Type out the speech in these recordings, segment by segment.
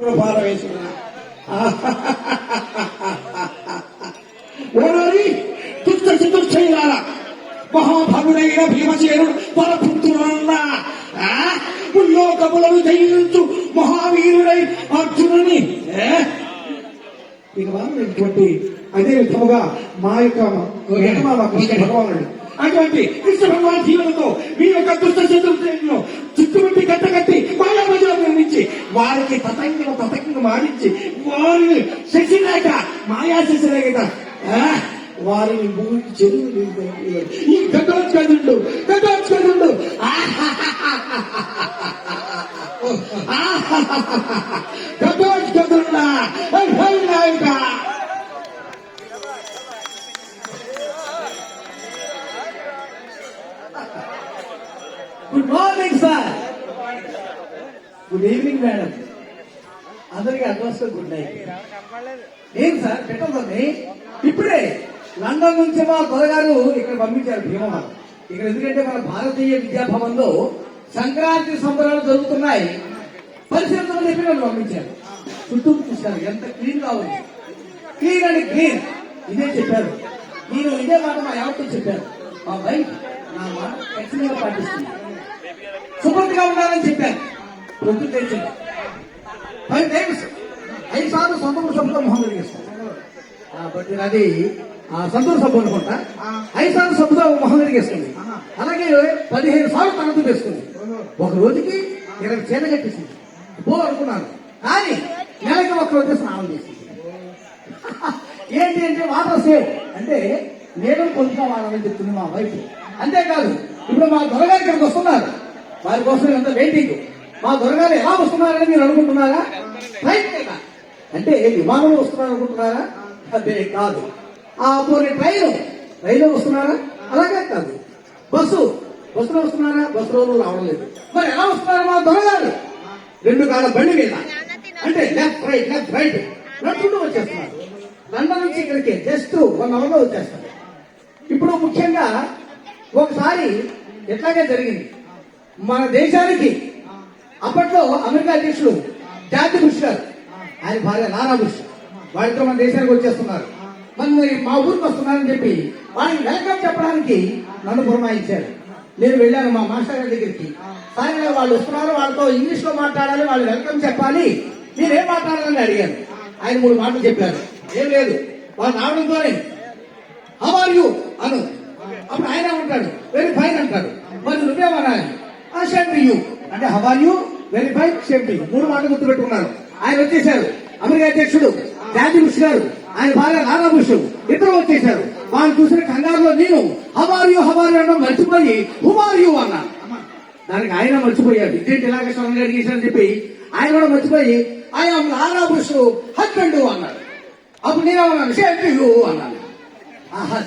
పారవేసుకున్నా ఓనారి దుష్ట చతుర్చైరాల మహాభగుడైన భీమసేనుడు పరపుత్రుడన్నా ముల్లోకములను జయించు మహావీరుడై అర్జునుని ఇక వారినటువంటి అదే విధముగా మా యొక్క కృష్ణ భగవానుడు అటువంటి కృష్ణ భగవాన్ జీవనంతో మీ యొక్క దుష్ట చతుర్చైలను చుట్టుముట్టి కట్టకట్టి మాయామజలో నిర్మించి వారికి తతంగం మాడించి వారిని శశిరేఖ మాయా శశిరేఖ వారిని భూమికి చెరువు ఈ ఘటోత్కదుడు ఘటోత్కదుడా నాయక good morning sir. Good evening madam. అందరికి అడ్వాన్స్ గుడ్ నైట్. ఏం సార్ పెట్టదండి, ఇప్పుడే లండన్ నుంచి మా దొరగారు ఇక్కడ పంపించారు భీమమ్మ. ఇక్కడ ఎందుకంటే మన భారతీయ విద్యాభవన్ లో సంక్రాంతి సంబరాలు జరుగుతున్నాయి, పరిశీలనలు చెప్పి నన్ను పంపించారు. చుట్టూ చూశారు ఎంత క్లీన్ గా ఉంది, క్లీన్ అండ్ గ్రీన్ ఇదే చెప్పారు. నేను ఇదే మాట మా ఎవరితో చెప్పారు. మా వైఫ్ నా మాట ఖచ్చితంగా పాటిస్తుంది, శుభ్రతగా ఉండాలని చెప్పాను. పొద్దు తెచ్చింది 5 times 5 సార్లు సంతూర్ సబ్బుతో మొహం కడిగేస్తాను. బట్ అది సంతూర్ సబ్బు అనుకుంటా. 5 సార్లు సబ్బుతో మొహం కడిగేస్తుంది. అలాగే 15 సార్లు తనతో వేస్తుంది. ఒక రోజుకి 20 చీర కట్టేసింది. అనుకున్నాను, కానీ నెలకి ఒక రోజు స్నానం చేసింది. ఏంటి అంటే వాటర్ సేవ్ అంటే నీళ్ళని పొందుతా వాడాలని చెప్తుంది మా వైఫ్. అంతేకాదు ఇప్పుడు మా దొరగారి ఇక్కడికి వస్తున్నారు, వారి కోసం ఎంత వెయిటింగ్. మా దొరగారు ఎలా వస్తున్నారని మీరు అనుకుంటున్నారా? ట్రైన్ అంటే విమానంలో వస్తున్నారు అనుకుంటున్నారా? అదే కాదు. పోనీ రైలు వస్తున్నారా? అలాగే కాదు. బస్సులో వస్తున్నారా? బస్సులో రావడం లేదు. మరి ఎలా వస్తున్నారా మా దొరగారు? 2 కాళ్ళ బండి మీద, అంటే లెఫ్ట్ రైట్ నడుచుకుంటూ వచ్చేస్తున్నారు. లండన్ నుంచి ఇక్కడికి జస్ట్ 1 hour లో వచ్చేస్తారు. ఇప్పుడు ముఖ్యంగా ఒకసారి ఎట్లాగే జరిగింది మన దేశానికి. అప్పట్లో అమెరికా అధ్యక్షుడు జార్జ్ బుష్ గారు, ఆయన భార్య లారా బుష్, వాళ్ళతో మన దేశానికి వచ్చేస్తున్నారు. మరి మా ఊరికి వస్తున్నారని చెప్పి వాళ్ళని వెల్కమ్ చెప్పడానికి నన్ను పురమాయించారు. నేను వెళ్ళాను మా మాస్టర్ గారి దగ్గరికి. సాయంత్రం వాళ్ళు వస్తున్నారు, వాళ్ళతో ఇంగ్లీష్ లో మాట్లాడాలి, వాళ్ళు వెల్కమ్ చెప్పాలి, మీరేం మాట్లాడాలని అడిగాను. ఆయన 3 మాటలు చెప్పారు. ఏం లేదు, వాళ్ళు రావడంతోనే హౌ ఆర్ యూ అను. అప్పుడు ఆయన ఉంటాడు వెరీ ఫైన్ అంటాడు. మరి నువ్వేమనాలి? సేమ్ టు యూ అంటే how are you very fine same to you. 3 మాటలు గుర్తు పెట్టుకున్నారు. ఆయన వచ్చేశారు. అమెరికా అధ్యక్షుడు జార్జ్ బుష్ గారు, ఆయన భార్య లారా బుష్ ఇద్దరు వచ్చేశారు. వాళ్ళు చూసిన కంగారులో నేను హౌ ఆర్ యూ అనడం మర్చిపోయి హూ ఆర్ యూ అన్నాను. దానికి ఆయన మర్చిపోయాడు, ఇదేంటి ఇలాగ సడన్ గా అడిగేశారని చెప్పి ఆయన కూడా మర్చిపోయి I am Laura Bush husband అన్నాడు. అప్పుడు నేనేమన్నాను సేమ్ టు యూ అన్నాను.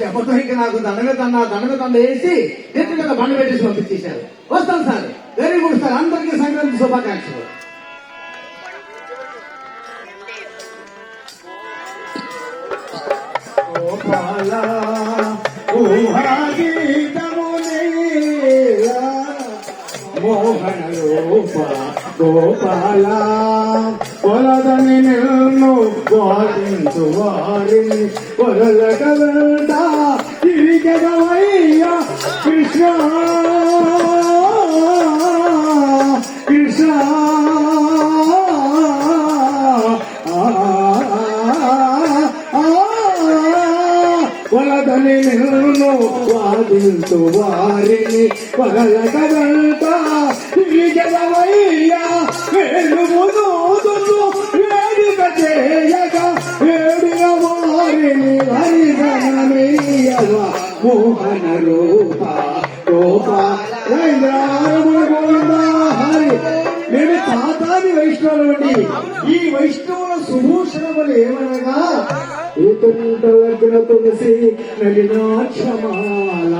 చెప్పతో ఇంకా నాకు దండ వేసి నెత్తి మీద బండ పెట్టేసి పంపించేశారు. వస్తాను సార్, వెరీ గుడ్ సార్, అందరికీ సంక్రాంతి శుభాకాంక్షలు. మోహన రూప గోపాల పొలదని నిన్ను వాదించు వారిని పొలగవట తిరిగవయ్యా కృష్ణ కృష్ణ పొలదని నిన్ను వాదించు వారిని పొలగవట తిరిగవయ్యా వెలుగును వేడుక చేయగా వేడుక వారిని హరిధనమేయగా మోహన రూప హరి. నేను తాతాది వైష్ణవులండి. ఈ వైష్ణవుల సుభూషణములు ఏమనగా ఏకంటలగ్న తులసి నలినాక్షమాల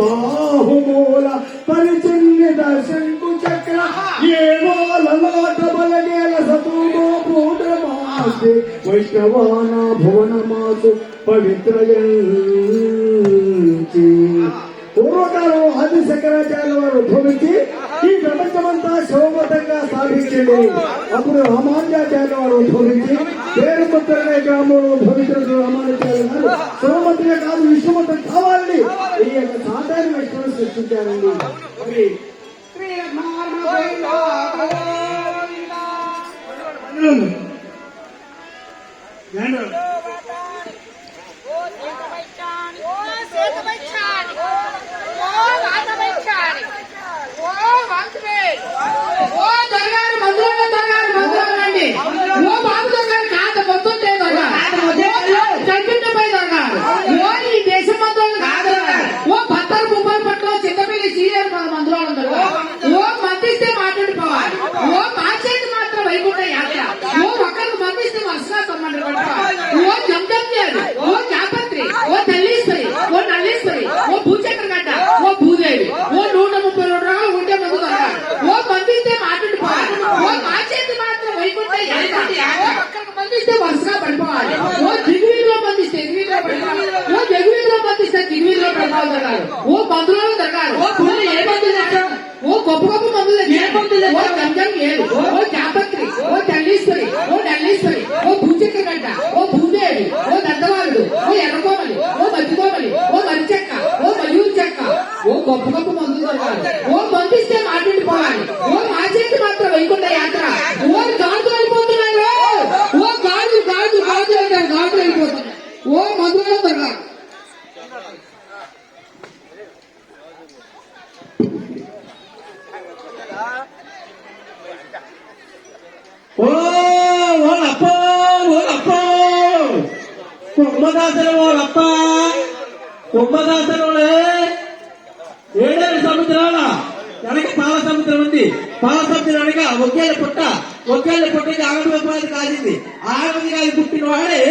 బాహుమూల పరిచన్యత శంకు చక్ర ఏ లలాట బలగేల సతూమో పూటమాసి వైష్ణవాన భువనమాసు పవిత్రయంచి. పూర్వకాలం ఆది శంకరాచార్యుల వారు ఉద్భవించి ఈ ప్రపంచమంతా శోభతంగా సాధించండి. అప్పుడు రామానుజాచార్య వారు ఉద్భవించి పేరుపత్రనే గ్రామంలో ఉద్భవించిన రామానుజాచార్య గారు శోభతులే కాదు విశ్వమతం కావాలని ఈ యొక్క సాధారణ వ్యక్తులను సృష్టించారండి. మరి వరుసగా పడిపోవాలి. ఓ దిగువీధిలో బంధిస్తే ఎగువీధిలో పడిపోవాలి. ఓ ఎగువీధిలో బంధిస్తే దిగువీధిలో పడిపోవాలి. ఓ మందులో జరగాలి. ఏ మందులు తెచ్చాం? ఓ గొప్ప గొప్ప మందులు తెచ్చాం. ఓ గంజం ఏడు, ఓ జాపత్రి, ఓ తల్లీశ్వరి, ఓ నల్లీశ్వరి, ఓ భూచక్రగడ్డ, ఓ భూదేవి, ఓ దద్దవాలుడు, ఓ ఎర్రకోమలి, ఓ మధ్యకోమలి, ఓ మరిచెక్క, ఓ మయూరు చెక్క, ఓ గొప్ప గొప్ప మందులు దొరకాలి. ఓ బంధిస్తే మాట్లాడిపోవాలి. ఓ మాచేతి మాత్రం వైకుంఠ యాత్ర. ఓ గాజులు వెళ్ళిపోతున్నారు. ఓ గాజు గాజు గాజు అంటారు. గాజులు వెళ్ళిపోతున్నారు. ఓ మందులో దొరకాలి. ఓలప్ప కుంభదాసలు ఓలప్ప కుంభదాసలోనే 7 సముద్రాల వెనక పాల సముద్రం ఉంది. పాల సముద్రం వెనక ఒకేళ్ళ పుట్టకి ఆగమోపాధి కాదింది. ఆగమది కాదు పుట్టిన వాడే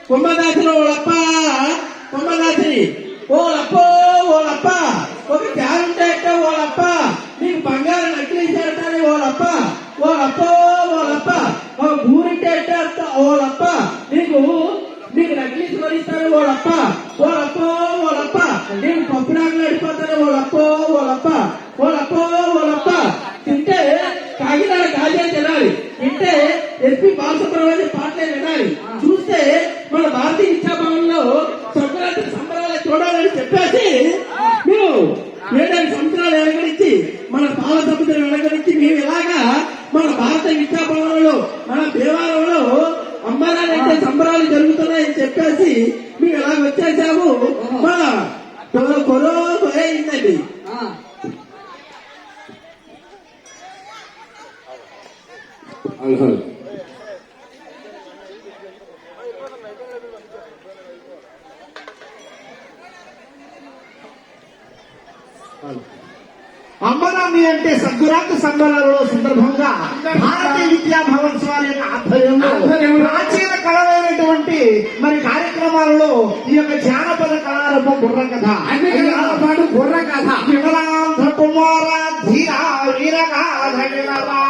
కుంభదాసలు ఓలప్ప కుంభదాసిని. ఓలప్ప ఒక త్యాగంటే ఓలప్ప నీకు బంగారం నక్కిలేసాడతానే ఓలప్ప ఒక ఊరింటే ఓలప్ప నీకు నక్లీస్ కొనిస్తాను ఓలప్ప నేను పప్పుడాకులు అడిపోతాను ఓలప్ప తింటే కాకినాడ కాజే తినాలి. తింటే ఎస్పీ బాలసుబ్రహ్మణ్యం పాటలే వినాలి. చూస్తే మన భారతీయ విద్యాభవన్లో సంక్రాంతి సంబరాలు చూడాలని చెప్పేసి మేము 7 సంవత్సరాలు వెనకరించి మన పాల సముద్రం వెనకరించి మేము ఇలాగా మన భారత విద్యాభవనంలో మన దేవాలయంలో అమ్మాలంటే సంబరాలు జరుగుతున్నాయని చెప్పేసి మేము ఇలా వచ్చేసాము. మన కొరయిందండి. అమ్మనామి అంటే సంక్రాంతి సంబరాలలో సందర్భంగా భారతీయ విద్యాభవన్ వారి యొక్క ఆధ్వర్యంలో ప్రాచీన కళలైనటువంటి మరి కార్యక్రమాలలో ఈ యొక్క జానపద కళారూపం బుర్రకథ, పాటు బుర్రకథ, విమలాంధ్ర కుమార ధీరా వీరగాథ వినరా.